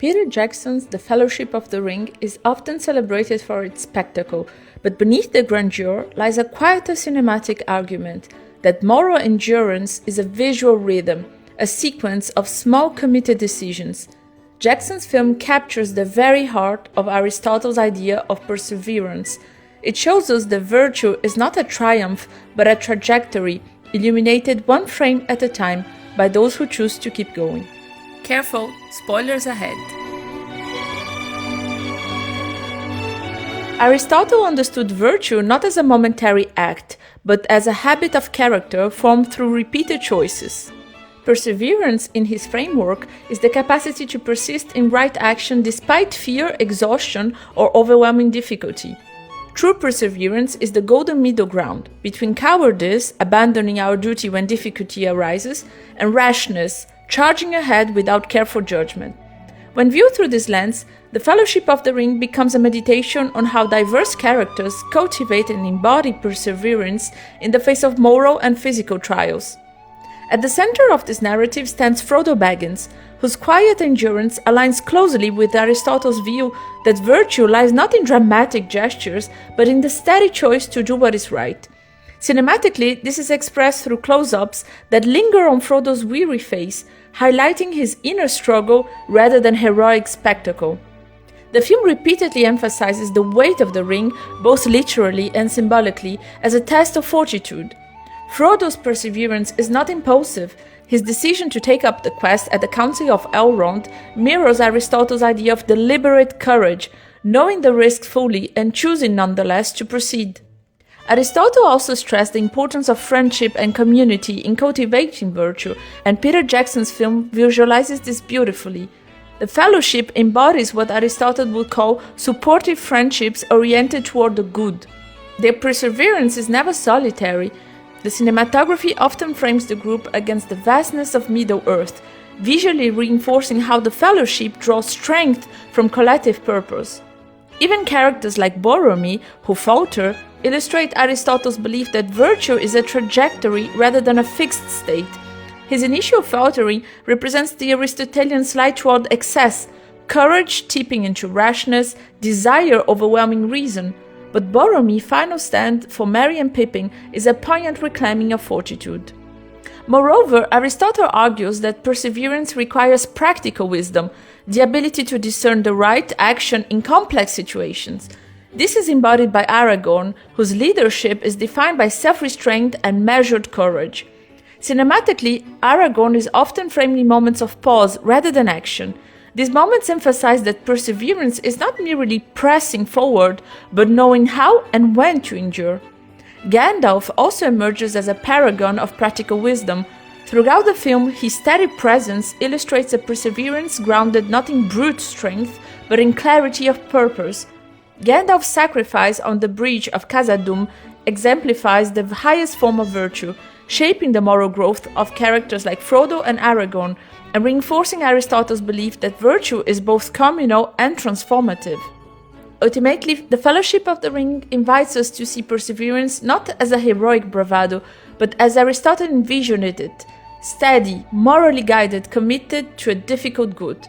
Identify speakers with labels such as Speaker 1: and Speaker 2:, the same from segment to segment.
Speaker 1: Peter Jackson's The Fellowship of the Ring is often celebrated for its spectacle, but beneath the grandeur lies a quieter cinematic argument that moral endurance is a visual rhythm, a sequence of small committed decisions. Jackson's film captures the very heart of Aristotle's idea of perseverance. It shows us that virtue is not a triumph, but a trajectory, illuminated one frame at a time by those who choose to keep going. Careful, spoilers ahead. Aristotle understood virtue not as a momentary act, but as a habit of character formed through repeated choices. Perseverance, in his framework, is the capacity to persist in right action despite fear, exhaustion, or overwhelming difficulty. True perseverance is the golden middle ground between cowardice, abandoning our duty when difficulty arises, and rashness, charging ahead without careful judgment. When viewed through this lens, The Fellowship of the Ring becomes a meditation on how diverse characters cultivate and embody perseverance in the face of moral and physical trials. At the center of this narrative stands Frodo Baggins, whose quiet endurance aligns closely with Aristotle's view that virtue lies not in dramatic gestures, but in the steady choice to do what is right. Cinematically, this is expressed through close-ups that linger on Frodo's weary face, highlighting his inner struggle rather than heroic spectacle. The film repeatedly emphasizes the weight of the ring, both literally and symbolically, as a test of fortitude. Frodo's perseverance is not impulsive. His decision to take up the quest at the Council of Elrond mirrors Aristotle's idea of deliberate courage, knowing the risk fully and choosing nonetheless to proceed. Aristotle also stressed the importance of friendship and community in cultivating virtue, and Peter Jackson's film visualizes this beautifully. The Fellowship embodies what Aristotle would call supportive friendships oriented toward the good. Their perseverance is never solitary. The cinematography often frames the group against the vastness of Middle-earth, visually reinforcing how the Fellowship draws strength from collective purpose. Even characters like Boromir, who falter, illustrate Aristotle's belief that virtue is a trajectory rather than a fixed state. His initial faltering represents the Aristotelian slide toward excess, courage tipping into rashness, desire overwhelming reason. But Boromir's final stand for Merry and Pippin is a poignant reclaiming of fortitude. Moreover, Aristotle argues that perseverance requires practical wisdom, the ability to discern the right action in complex situations. This is embodied by Aragorn, whose leadership is defined by self-restraint and measured courage. Cinematically, Aragorn is often framed in moments of pause rather than action. These moments emphasize that perseverance is not merely pressing forward, but knowing how and when to endure. Gandalf also emerges as a paragon of practical wisdom. Throughout the film, his steady presence illustrates a perseverance grounded not in brute strength, but in clarity of purpose. Gandalf's sacrifice on the bridge of Khazad-dûm exemplifies the highest form of virtue, shaping the moral growth of characters like Frodo and Aragorn, and reinforcing Aristotle's belief that virtue is both communal and transformative. Ultimately, The Fellowship of the Ring invites us to see perseverance not as a heroic bravado, but as Aristotle envisioned it, steady, morally guided, committed to a difficult good.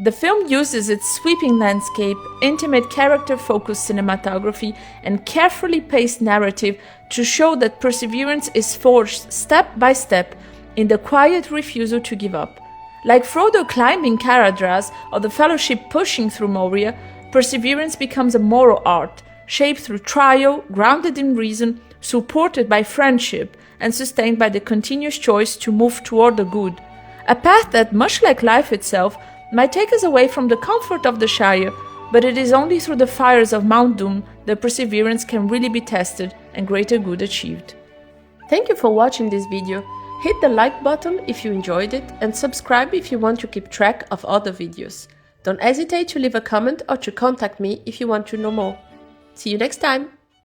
Speaker 1: The film uses its sweeping landscape, intimate character-focused cinematography, and carefully paced narrative to show that perseverance is forged step by step in the quiet refusal to give up. Like Frodo climbing Caradhras or the Fellowship pushing through Moria, perseverance becomes a moral art, shaped through trial, grounded in reason, supported by friendship, and sustained by the continuous choice to move toward the good. A path that, much like life itself, might take us away from the comfort of the Shire, but it is only through the fires of Mount Doom that perseverance can really be tested and greater good achieved. Thank you for watching this video. Hit the like button if you enjoyed it and subscribe if you want to keep track of other videos. Don't hesitate to leave a comment or to contact me if you want to know more. See you next time!